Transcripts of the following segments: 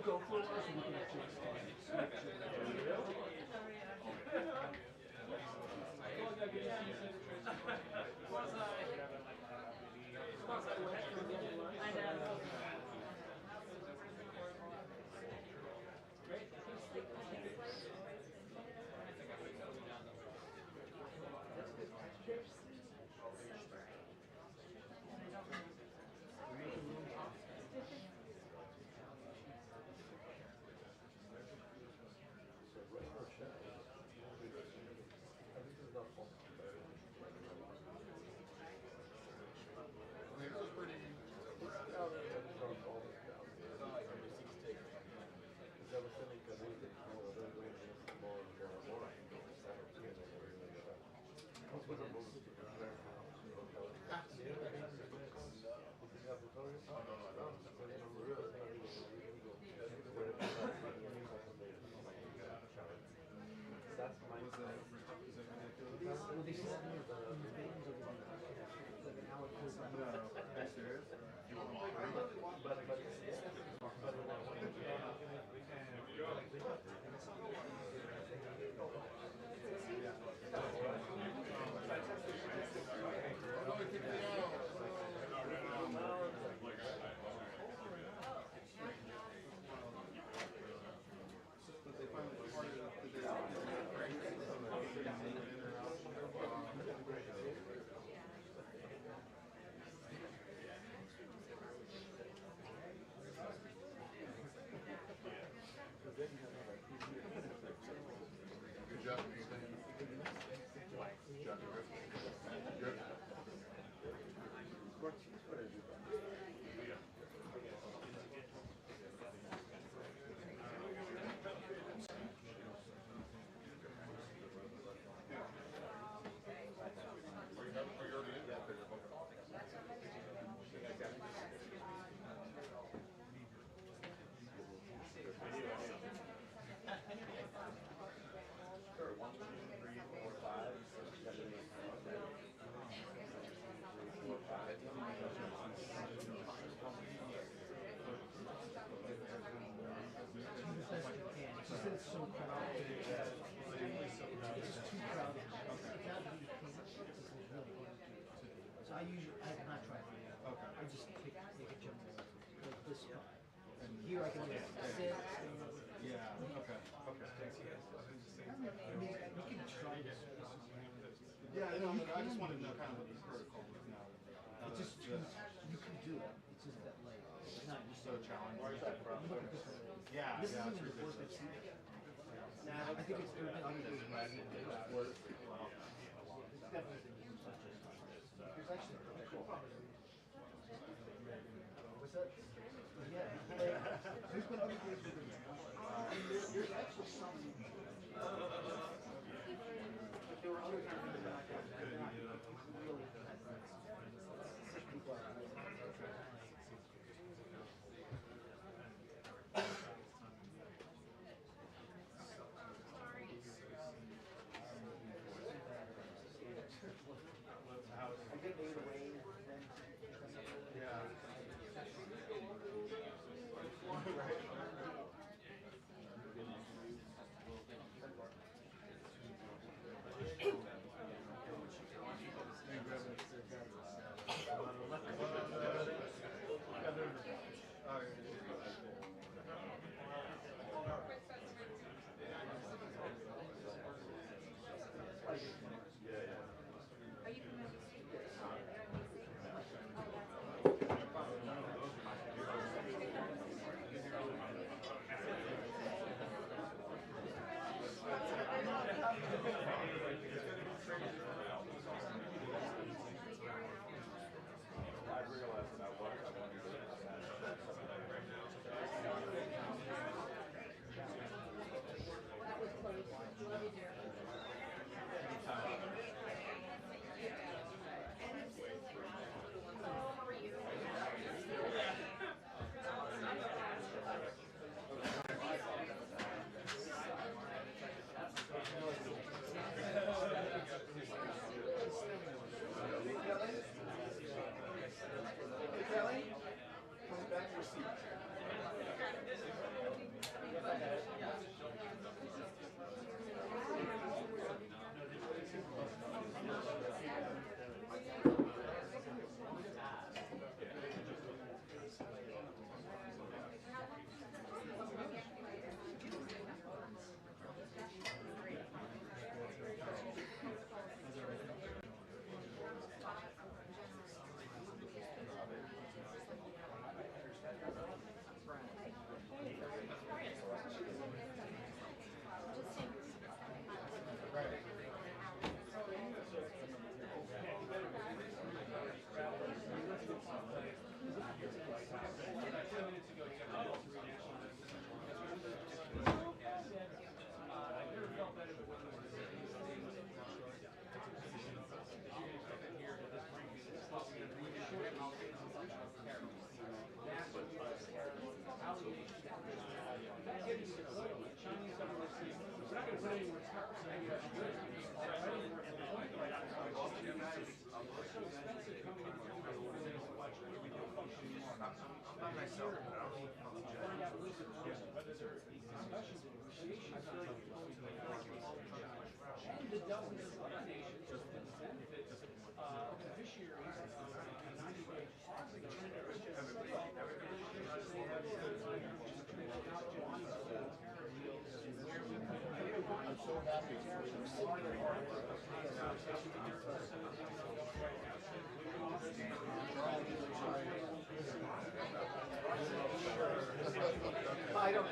go for it, or should we get a chance to make sure that I know. Good job, Ethan. Good. So I have not tried it. Okay. I just take a jump like this spot. And here I can just sit. Yeah. Okay. I mean, you can try this. Yeah, I just wanted to know kind of what the protocol was now. It's just you can do it. It's just that like it's not So challenging. look at this one. Yeah. This Yeah. isn't even the first I've seen it. I think it's been other days when I've seen it. It's definitely been used. There's actually what's that? Yeah. There's been other days where there's actually some. There were other times that really sick people out there. I get made away then. Yeah. I don't.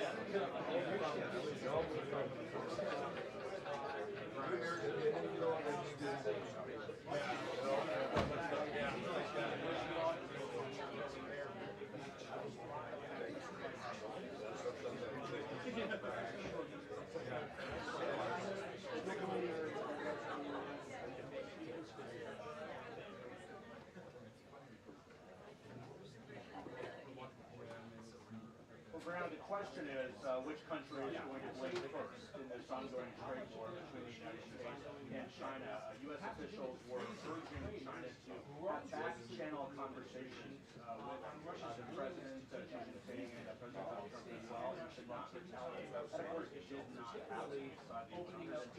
Brown, the question is, which country is going to blink first in this ongoing trade war between the United States and China? U.S. officials were urging China to have back-channel conversations with the President Xi Jinping and President Donald Trump as well, and should not retaliate. That, of course, it did not happen. We saw the 125%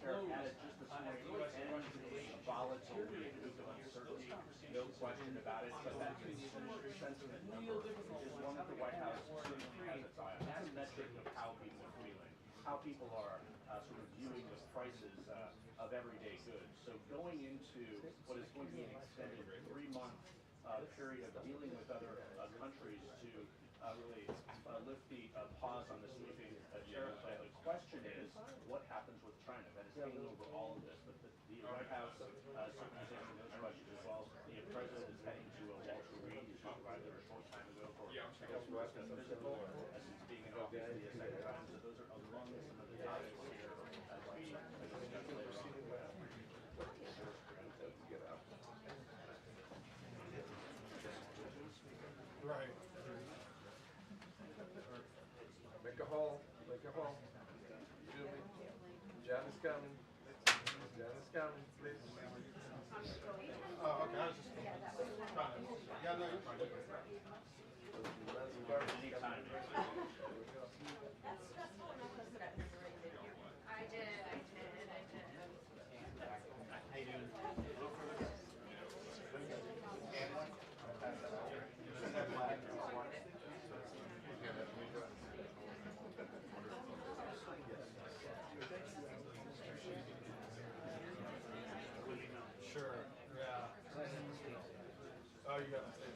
tariff added just this morning, and a volatile week of uncertainty, no question about it, but that consumer sentiment number is one that the White House certainly has its eye on. That's a metric of how people are feeling, how people are sort of viewing the prices of everyday goods. So going into what is going to be an extended 3-month period of dealing with other countries to really lift the pause on this sweeping tariff plan, the question is, what happens with China? That is hanging over all of this. But the White House certainly is answering those questions as well. The President is heading to Walter Reed. He's not arrived there a short time ago for physical, as he's being in office for the second time. So those are among some of the topics here as we discuss later on. Right. Make a hole. Make a hole. Julie. John is coming. John is coming, please. Oh, okay. I was just trying to. Yeah, no, you're fine. Anytime. I did. How you doing? Sure. Yeah. Oh, you got the stage.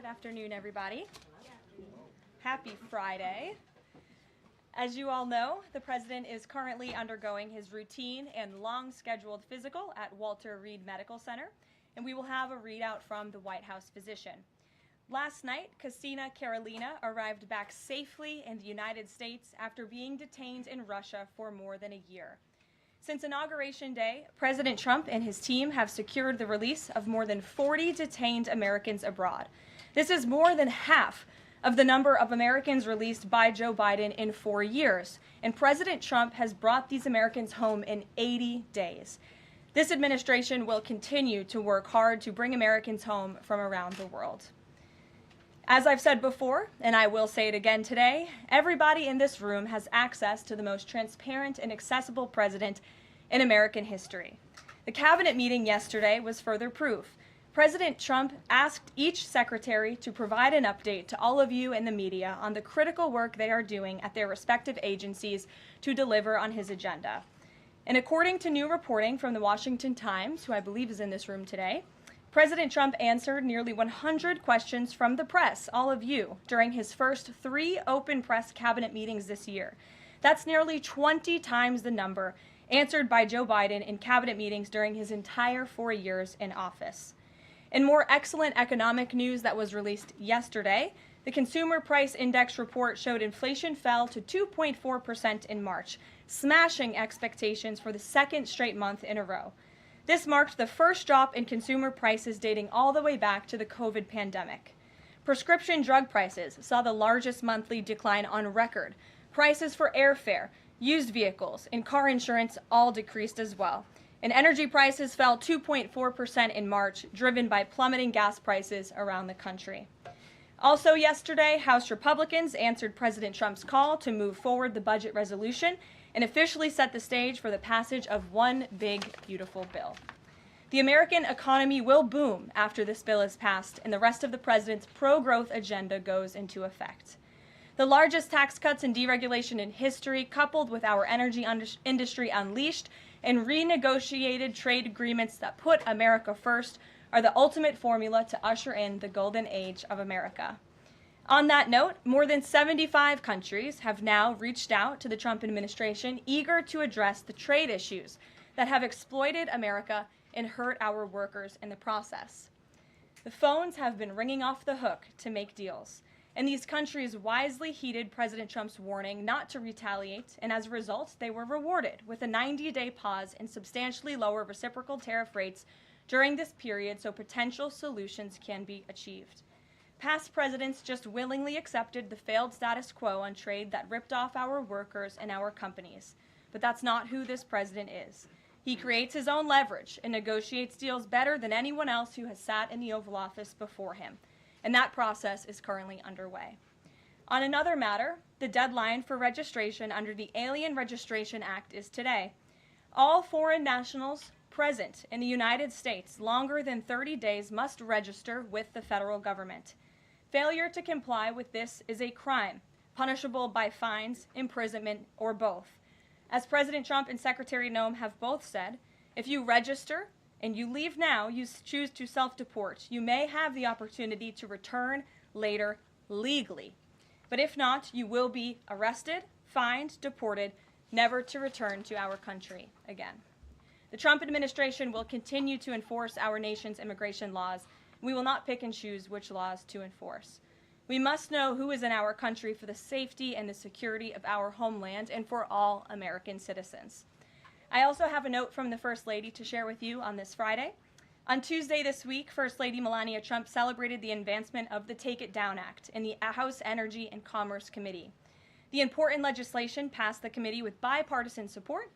Good afternoon, everybody. Happy Friday. As you all know, the President is currently undergoing his routine and long-scheduled physical at Walter Reed Medical Center, and we will have a readout from the White House physician. Last night, Kassina Karolina arrived back safely in the United States after being detained in Russia for more than a year. Since Inauguration Day, President Trump and his team have secured the release of more than 40 detained Americans abroad. This is more than half of the number of Americans released by Joe Biden in 4 years, and President Trump has brought these Americans home in 80 days. This administration will continue to work hard to bring Americans home from around the world. As I've said before, and I will say it again today, everybody in this room has access to the most transparent and accessible president in American history. The cabinet meeting yesterday was further proof. President Trump asked each secretary to provide an update to all of you in the media on the critical work they are doing at their respective agencies to deliver on his agenda. And according to new reporting from the Washington Times, who I believe is in this room today, President Trump answered nearly 100 questions from the press, all of you, during his first 3 open press cabinet meetings this year. That's nearly 20 times the number answered by Joe Biden in cabinet meetings during his entire 4 years in office. In more excellent economic news that was released yesterday, the Consumer Price Index report showed inflation fell to 2.4% in March, smashing expectations for the second straight month in a row. This marked the first drop in consumer prices dating all the way back to the COVID pandemic. Prescription drug prices saw the largest monthly decline on record. Prices for airfare, used vehicles, and car insurance all decreased as well. And energy prices fell 2.4% in March, driven by plummeting gas prices around the country. Also yesterday, House Republicans answered President Trump's call to move forward the budget resolution and officially set the stage for the passage of one big, beautiful bill. The American economy will boom after this bill is passed and the rest of the president's pro-growth agenda goes into effect. The largest tax cuts and deregulation in history, coupled with our energy industry unleashed and renegotiated trade agreements that put America first, are the ultimate formula to usher in the golden age of America. On that note, more than 75 countries have now reached out to the Trump administration, eager to address the trade issues that have exploited America and hurt our workers in the process. The phones have been ringing off the hook to make deals, and these countries wisely heeded President Trump's warning not to retaliate, and as a result, they were rewarded with a 90-day pause and substantially lower reciprocal tariff rates during this period so potential solutions can be achieved. Past presidents just willingly accepted the failed status quo on trade that ripped off our workers and our companies. But that's not who this president is. He creates his own leverage and negotiates deals better than anyone else who has sat in the Oval Office before him. And that process is currently underway. On another matter, the deadline for registration under the Alien Registration Act is today. All foreign nationals present in the United States longer than 30 days must register with the federal government. Failure to comply with this is a crime, punishable by fines, imprisonment, or both. As President Trump and Secretary Noem have both said, if you register and you leave now, you choose to self-deport, you may have the opportunity to return later legally. But if not, you will be arrested, fined, deported, never to return to our country again. The Trump administration will continue to enforce our nation's immigration laws. We will not pick and choose which laws to enforce. We must know who is in our country for the safety and the security of our homeland and for all American citizens. I also have a note from the First Lady to share with you on this Friday. On Tuesday this week, First Lady Melania Trump celebrated the advancement of the Take It Down Act in the House Energy and Commerce Committee. The important legislation passed the committee with bipartisan support,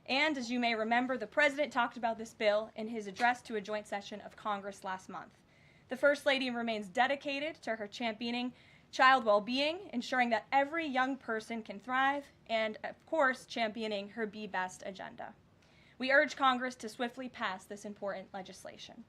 and as you may remember, the President talked about this bill in his address to a joint session of Congress last month. The First Lady remains dedicated to her championing child well-being, ensuring that every young person can thrive, and, of course, championing her Be Best agenda. We urge Congress to swiftly pass this important legislation.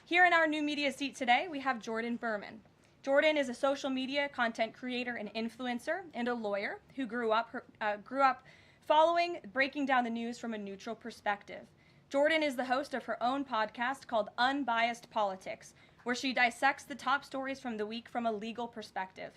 Here in our new media seat today, we have Jordan Berman. Jordan is a social media content creator and influencer and a lawyer who grew up following breaking down the news from a neutral perspective. Jordan is the host of her own podcast called Unbiased Politics, where she dissects the top stories from the week from a legal perspective.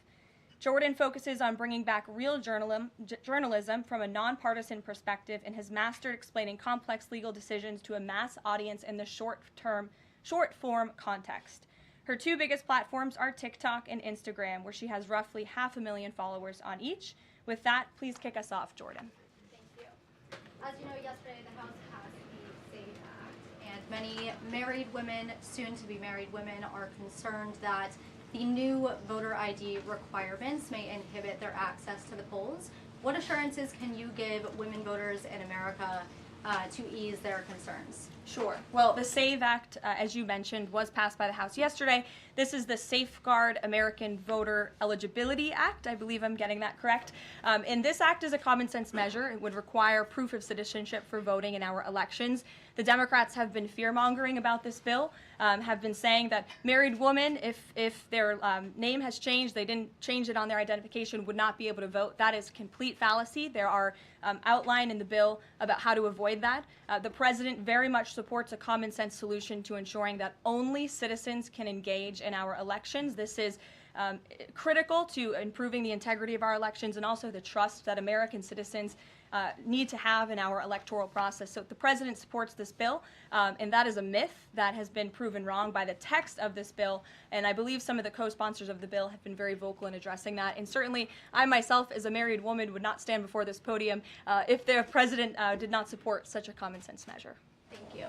Jordan focuses on bringing back real journalism from a nonpartisan perspective and has mastered explaining complex legal decisions to a mass audience in the short-form context. Her two biggest platforms are TikTok and Instagram, where she has roughly 500,000 followers on each. With that, please kick us off, Jordan. Thank you. As you know, yesterday the House passed the SAVE Act, and many married women, soon-to-be married women, are concerned that the new voter ID requirements may inhibit their access to the polls. What assurances can you give women voters in America to ease their concerns? Sure. Well, the SAVE Act, as you mentioned, was passed by the House yesterday. This is the Safeguard American Voter Eligibility Act. I believe I'm getting that correct. And this act is a common sense measure. It would require proof of citizenship for voting in our elections. The Democrats have been fear-mongering about this bill, have been saying that married women, if their name has changed, they didn't change it on their identification, would not be able to vote. That is complete fallacy. There are outline in the bill about how to avoid that. The president very much supports a common sense solution to ensuring that only citizens can engage in our elections. This is critical to improving the integrity of our elections and also the trust that American citizens need to have in our electoral process. So the president supports this bill, and that is a myth that has been proven wrong by the text of this bill, and I believe some of the co-sponsors of the bill have been very vocal in addressing that, and certainly I myself, as a married woman, would not stand before this podium if the president did not support such a common sense measure. Thank you.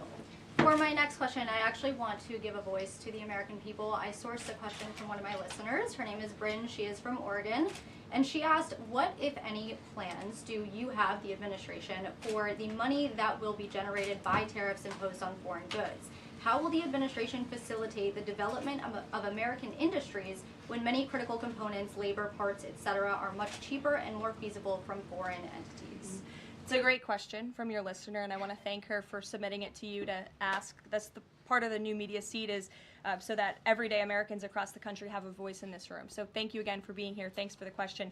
For my next question, I actually want to give a voice to the American people. I sourced a question from one of my listeners. Her name is Bryn. She is from Oregon. And she asked, what, if any, plans do you have, the administration, for the money that will be generated by tariffs imposed on foreign goods? How will the administration facilitate the development of American industries when many critical components, labor, parts, etc., are much cheaper and more feasible from foreign entities? It's a great question from your listener, and I want to thank her for submitting it to you to ask. That's the part of the new media seat is so that everyday Americans across the country have a voice in this room. So thank you again for being here. Thanks for the question.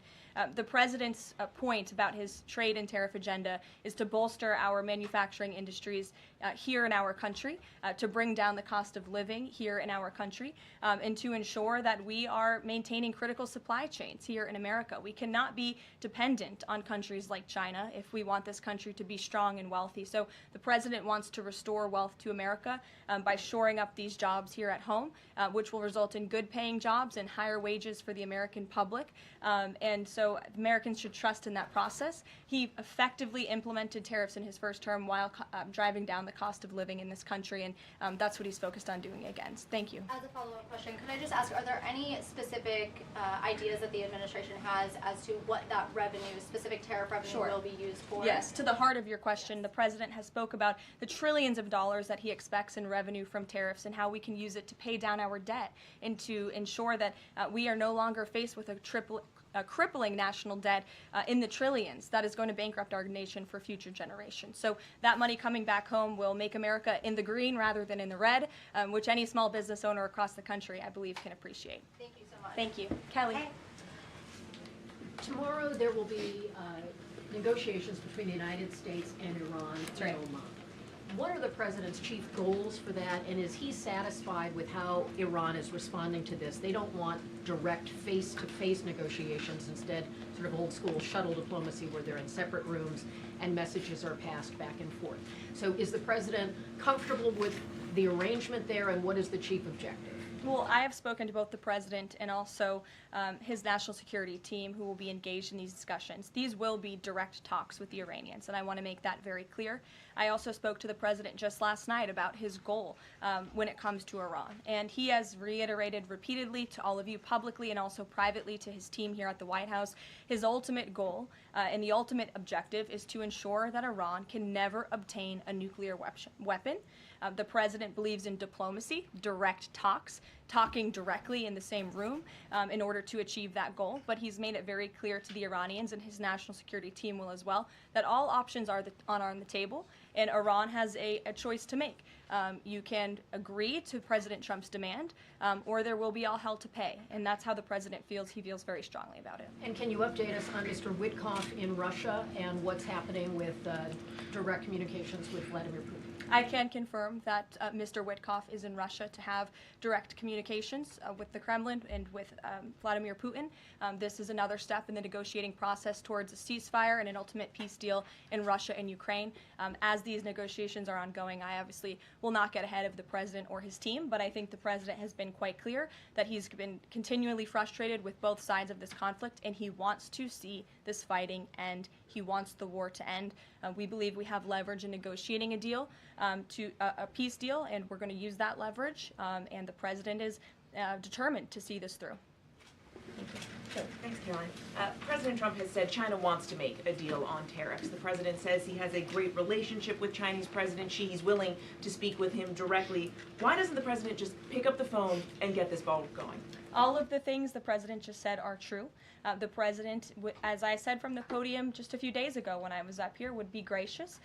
The president's point about his trade and tariff agenda is to bolster our manufacturing industries here in our country, to bring down the cost of living here in our country, and to ensure that we are maintaining critical supply chains here in America. We cannot be dependent on countries like China if we want this country to be strong and wealthy. So the president wants to restore wealth to America by shoring up these jobs here at home, which will result in good paying jobs and higher wages for the American public. And so Americans should trust in that process. He effectively implemented tariffs in his first term while driving down the cost of living in this country, and that's what he's focused on doing again. Thank you. As a follow-up question, could I just ask, are there any specific ideas that the administration has as to what that revenue, specific tariff revenue, will be used for? Yes, to the heart of your question, the president has spoke about the trillions of dollars that he expects in revenue from tariffs and how we can use it to pay down our debt and to ensure that we are no longer faced with a crippling national debt in the trillions that is going to bankrupt our nation for future generations. So that money coming back home will make America in the green rather than in the red, which any small business owner across the country, I believe, can appreciate. Thank you so much. Thank you. Kelly. Tomorrow there will be negotiations between the United States and Iran in Oman. What are the president's chief goals for that, and is he satisfied with how Iran is responding to this? They don't want direct face-to-face negotiations, instead sort of old-school shuttle diplomacy where they're in separate rooms and messages are passed back and forth. So is the president comfortable with the arrangement there, and what is the chief objective? Well, I have spoken to both the president and also his national security team who will be engaged in these discussions. These will be direct talks with the Iranians, and I want to make that very clear. I also spoke to the president just last night about his goal when it comes to Iran, and he has reiterated repeatedly to all of you publicly and also privately to his team here at the White House, his ultimate goal and the ultimate objective is to ensure that Iran can never obtain a nuclear weapon. The president believes in diplomacy, direct talks, talking directly in the same room in order to achieve that goal. But he's made it very clear to the Iranians, and his national security team will as well, that all options are on the table, and Iran has a choice to make. You can agree to President Trump's demand, or there will be all hell to pay. And that's how the president feels. He feels very strongly about it. And can you update us on Mr. Witkoff in Russia and what's happening with direct communications with Vladimir Putin? I can confirm that Mr. Witkoff is in Russia to have direct communications with the Kremlin and with Vladimir Putin. This is another step in the negotiating process towards a ceasefire and an ultimate peace deal in Russia and Ukraine. As these negotiations are ongoing, I obviously will not get ahead of the president or his team, but I think the president has been quite clear that he's been continually frustrated with both sides of this conflict, and he wants to see this fighting end. He wants the war to end. We believe we have leverage in negotiating a deal, to a peace deal, and we're going to use that leverage, and the president is determined to see this through. Sure. Thanks, Caroline. President Trump has said China wants to make a deal on tariffs. The president says he has a great relationship with Chinese President Xi. He's willing to speak with him directly. Why doesn't the president just pick up the phone and get this ball going? All of the things the president just said are true. The president, as I said from the podium just a few days ago when I was up here, would be gracious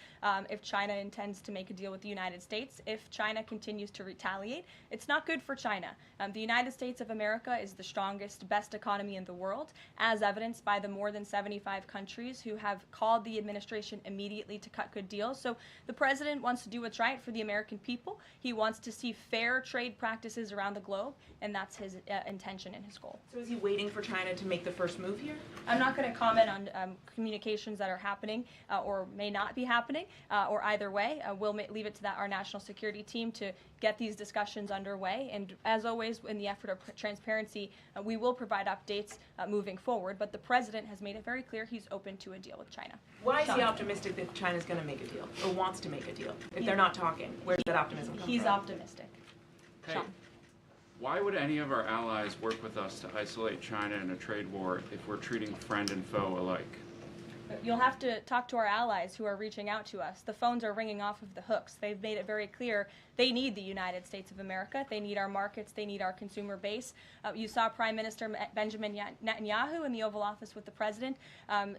if China intends to make a deal with the United States. If China continues to retaliate, it's not good for China. The United States of America is the strongest, best economy in the world, as evidenced by the more than 75 countries who have called the administration immediately to cut good deals. So the president wants to do what's right for the American people. He wants to see fair trade practices around the globe, and that's his intention and his goal. So is he waiting for China to make the first move here? I'm not going to comment on communications that are happening or may not be happening, or either way. We'll leave it to our national security team to get these discussions underway. And as always, in the effort of transparency, we will provide updates moving forward. But the president has made it very clear he's open to a deal with China. Why is he optimistic that China's going to make a deal, or wants to make a deal? If they're not talking, where's that optimism come from? He's optimistic. Hey, Sean. why would any of our allies work with us to isolate China in a trade war if we're treating friend and foe alike? You'll have to talk to our allies who are reaching out to us. The phones are ringing off of the hooks. They've made it very clear they need the United States of America. They need our markets. They need our consumer base. You saw Prime Minister Benjamin Netanyahu in the Oval Office with the president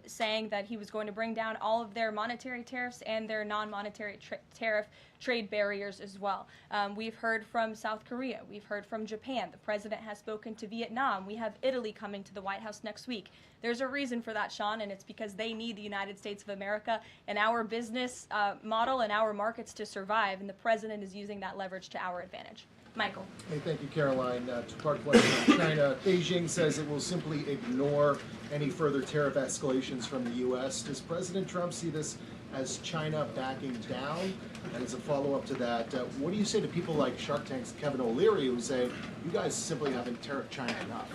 saying that he was going to bring down all of their monetary tariffs and their non-monetary tariff trade barriers as well. We've heard from South Korea. We've heard from Japan. The president has spoken to Vietnam. We have Italy coming to the White House next week. There's a reason for that, Sean, and it's because they need the United States of America and our business model and our markets to survive, and the president is using that leverage to our advantage. Michael. Hey, thank you, Caroline. Two-part question on China. Beijing says it will simply ignore any further tariff escalations from the U.S. Does President Trump see this as China backing down? And as a follow-up to that, what do you say to people like Shark Tank's Kevin O'Leary who say, you guys simply haven't tariffed China enough?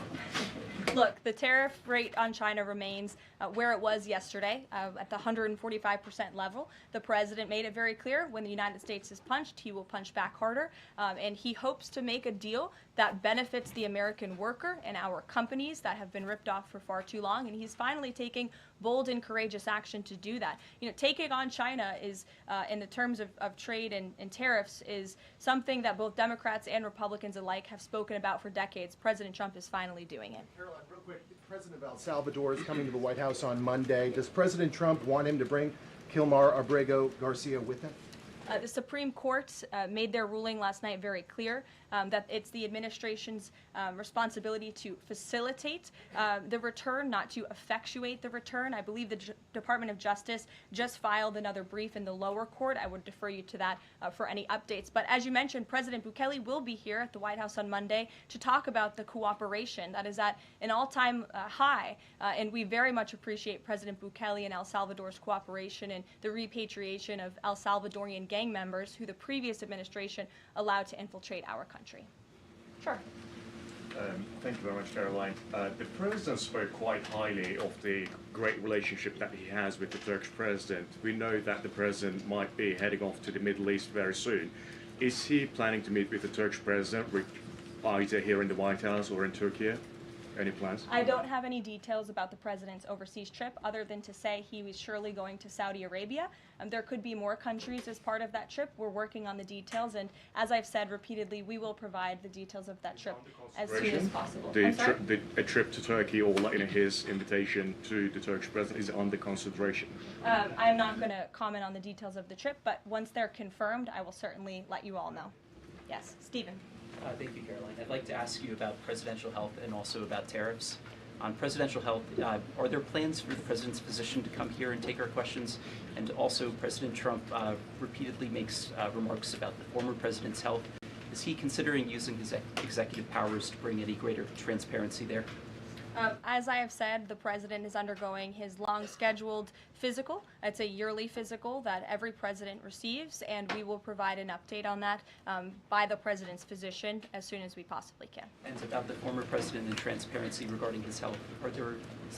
Look, the tariff rate on China remains where it was yesterday, at the 145% level. The president made it very clear when the United States is punched, he will punch back harder, and he hopes to make a deal that benefits the American worker and our companies that have been ripped off for far too long, and he's finally taking bold and courageous action to do that. You know, taking on China is, in the terms of trade and tariffs, is something that both Democrats and Republicans alike have spoken about for decades. President Trump is finally doing it. Caroline, real quick, the president of El Salvador is coming to the White House on Monday. Does President Trump want him to bring Kilmar Abrego Garcia with him? The Supreme Court made their ruling last night very clear that it's the administration's responsibility to facilitate the return, not to effectuate the return. I believe the Department of Justice just filed another brief in the lower court. I would defer you to that for any updates. But as you mentioned, President Bukele will be here at the White House on Monday to talk about the cooperation that is at an all-time high. And we very much appreciate President Bukele and El Salvador's cooperation and the repatriation of El Salvadorian gang members who the previous administration allowed to infiltrate our country. Sure. Thank you very much, Caroline. The president spoke quite highly of the great relationship that he has with the Turkish president. We know that the president might be heading off to the Middle East very soon. Is he planning to meet with the Turkish president, either here in the White House or in Turkey? Any plans? I don't have any details about the president's overseas trip other than to say he was surely going to Saudi Arabia. There could be more countries as part of that trip. We're working on the details, and as I've said repeatedly, we will provide the details of that trip as soon as possible. A trip to Turkey, or his invitation to the Turkish president, is under consideration? I'm not going to comment on the details of the trip, but once they're confirmed, I will certainly let you all know. Yes, Stephen. Thank you, Caroline. I'd like to ask you about presidential health and also about tariffs. On presidential health, are there plans for the president's physician to come here and take our questions? And also, President Trump repeatedly makes remarks about the former president's health. Is he considering using his executive powers to bring any greater transparency there? As I have said, the president is undergoing his long-scheduled physical. It's a yearly physical that every president receives, and we will provide an update on that by the president's physician as soon as we possibly can. And about the former president and transparency regarding his health, are there...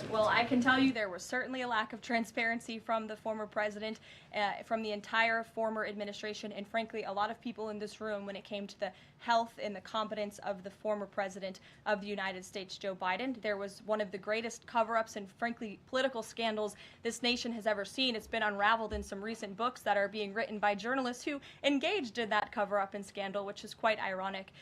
Well, I can tell you there was certainly a lack of transparency from the former president, from the entire former administration, and frankly, a lot of people in this room when it came to the health and the competence of the former president of the United States, Joe Biden. There was one of the greatest cover-ups and frankly political scandals this nation has ever seen. It's been unraveled in some recent books that are being written by journalists who engaged in that cover-up and scandal, which is quite ironic.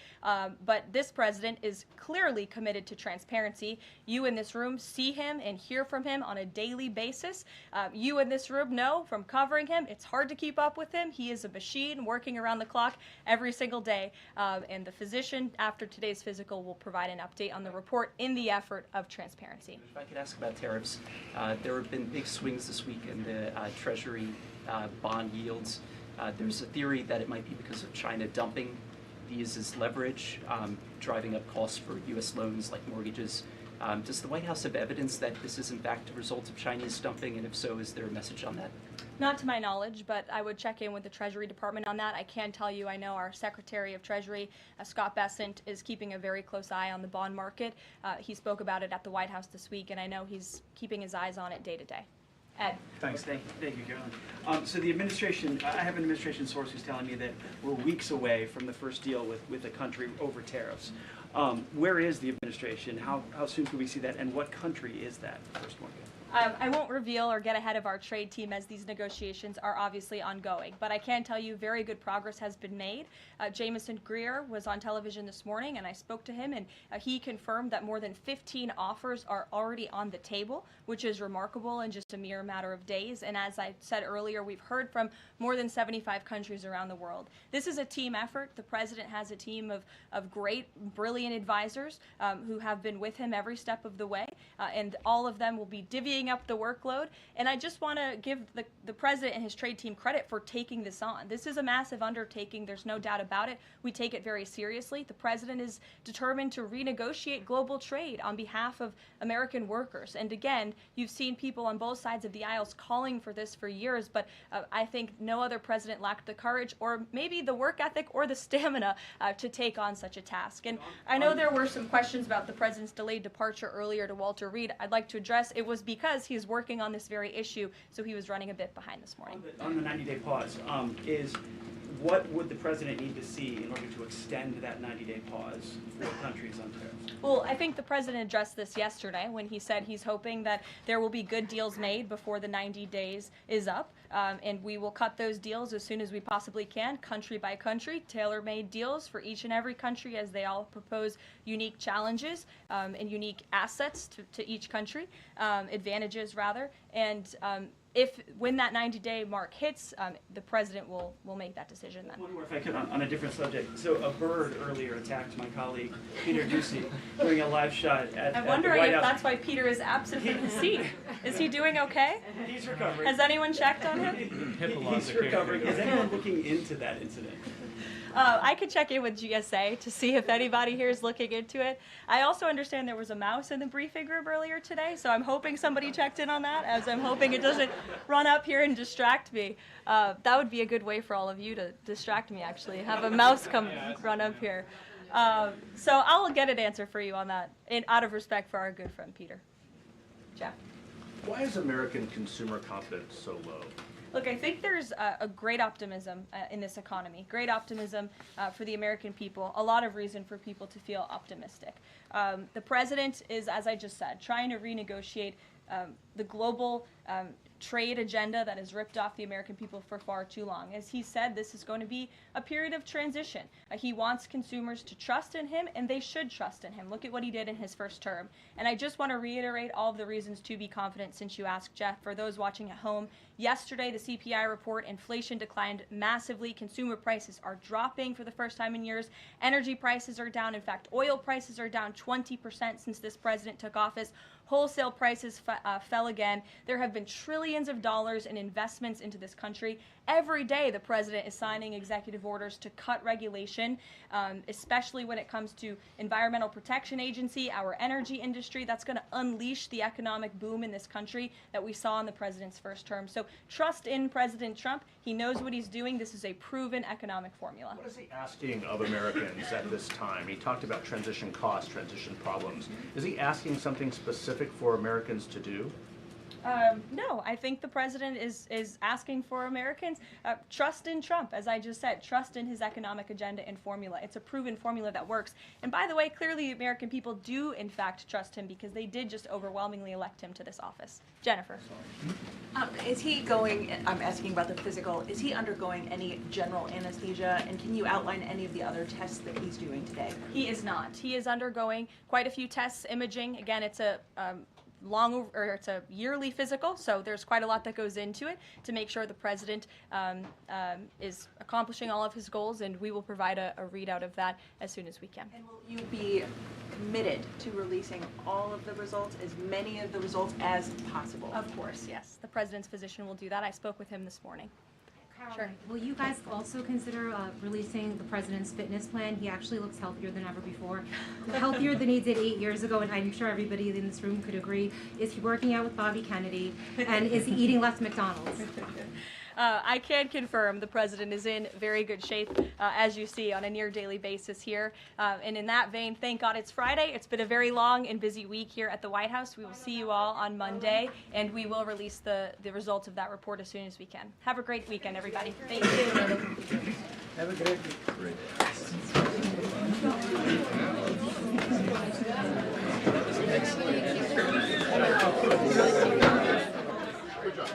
But this president is clearly committed to transparency. You in this room see him and hear from him on a daily basis. You in this room know from covering him, it's hard to keep up with him. He is a machine working around the clock every single day. And the physician, after today's physical, will provide an update on the report in the effort of transparency. If I could ask about tariffs, there have been big swings this week in the Treasury bond yields. There's a theory that it might be because of China dumping these as leverage, driving up costs for U.S. loans like mortgages. Does the White House have evidence that this is in fact a result of Chinese dumping, and if so, is there a message on that? Not to my knowledge, but I would check in with the Treasury Department on that. I can tell you I know our Secretary of Treasury, Scott Bessent, is keeping a very close eye on the bond market. He spoke about it at the White House this week, and I know he's keeping his eyes on it day to day. Ed. Thanks. Thank you, Caroline. So the administration, I have an administration source who's telling me that we're weeks away from the first deal with the country over tariffs. Where is the administration? How soon can we see that? And what country is that first one? I won't reveal or get ahead of our trade team as these negotiations are obviously ongoing, but I can tell you very good progress has been made. Jameson Greer was on television this morning and I spoke to him, and he confirmed that more than 15 offers are already on the table, which is remarkable in just a mere matter of days. And as I said earlier, we've heard from more than 75 countries around the world. This is a team effort. The president has a team of great, brilliant advisors who have been with him every step of the way, and all of them will be divvying up the workload. And I just want to give the president and his trade team credit for taking this on. This is a massive undertaking. There's no doubt about it. We take it very seriously. The president is determined to renegotiate global trade on behalf of American workers. And again, you've seen people on both sides of the aisles calling for this for years, but I think no other president lacked the courage or maybe the work ethic or the stamina to take on such a task. And I know there were some questions about the president's delayed departure earlier to Walter Reed. I'd like to address it was because he's working on this very issue, so he was running a bit behind this morning. On the 90-day pause, what would the president need to see in order to extend that 90-day pause for countries on tariffs? Well, I think the president addressed this yesterday when he said he's hoping that there will be good deals made before the 90 days is up, and we will cut those deals as soon as we possibly can, country by country, tailor-made deals for each and every country as they all propose unique challenges and unique assets to each country, advantages rather, and when that 90-day mark hits, the president will make that decision then. One more, if I could, on a different subject. So a bird earlier attacked my colleague, Peter Doocy, during a live shot at I'm the wondering White if House. that's why Peter is absent from his seat. Is he doing okay? He's recovering. Has anyone checked on him? He's recovering. Is anyone looking into that incident? I could check in with GSA to see if anybody here is looking into it. I also understand there was a mouse in the briefing room earlier today, so I'm hoping somebody checked in on that, as I'm hoping it doesn't run up here and distract me. That would be a good way for all of you to distract me, actually, have a mouse come run up here. So I'll get an answer for you on that, out of respect for our good friend Peter. Jeff? Why is American consumer confidence so low? Look, I think there's a great optimism in this economy, great optimism for the American people, a lot of reason for people to feel optimistic. The president is, as I just said, trying to renegotiate the global trade agenda that has ripped off the American people for far too long. As he said, this is going to be a period of transition. He wants consumers to trust in him, and they should trust in him. Look at what he did in his first term. And I just want to reiterate all of the reasons to be confident since you asked, Jeff. For those watching at home, yesterday the CPI report, inflation declined massively. Consumer prices are dropping for the first time in years. Energy prices are down. In fact, oil prices are down 20% since this president took office. Wholesale prices fell again. There have been trillions of dollars in investments into this country. Every day the president is signing executive orders to cut regulation, especially when it comes to Environmental Protection Agency, our energy industry. That's going to unleash the economic boom in this country that we saw in the president's first term. So trust in President Trump. He knows what he's doing. This is a proven economic formula. What is he asking of Americans at this time? He talked about transition costs, transition problems. Is he asking something specific for Americans to do? No, I think the president is asking for Americans trust in Trump, as I just said, trust in his economic agenda and formula. It's a proven formula that works. And by the way, clearly the American people do in fact trust him because they did just overwhelmingly elect him to this office. Jennifer. Is he going, I'm asking about the physical, is he undergoing any general anesthesia, and can you outline any of the other tests that he's doing today? He is not. He is undergoing quite a few tests, imaging. Again, it's a it's a yearly physical, so there's quite a lot that goes into it to make sure the president is accomplishing all of his goals, and we will provide a readout of that as soon as we can. And will you be committed to releasing all of the results, as many of the results as possible? Of course, yes. The president's physician will do that. I spoke with him this morning. Sure. Will you guys also consider releasing the president's fitness plan? He actually looks healthier than ever before. Healthier than he did 8 years ago, and I'm sure everybody in this room could agree. Is he working out with Bobby Kennedy? And is he eating less McDonald's? I can confirm the president is in very good shape, as you see, on a near daily basis here. And in that vein, thank God it's Friday. It's been a very long and busy week here at the White House. We will see you all on Monday, and we will release the results of that report as soon as we can. Have a great weekend, everybody. Thank you. Have a great week. Good job.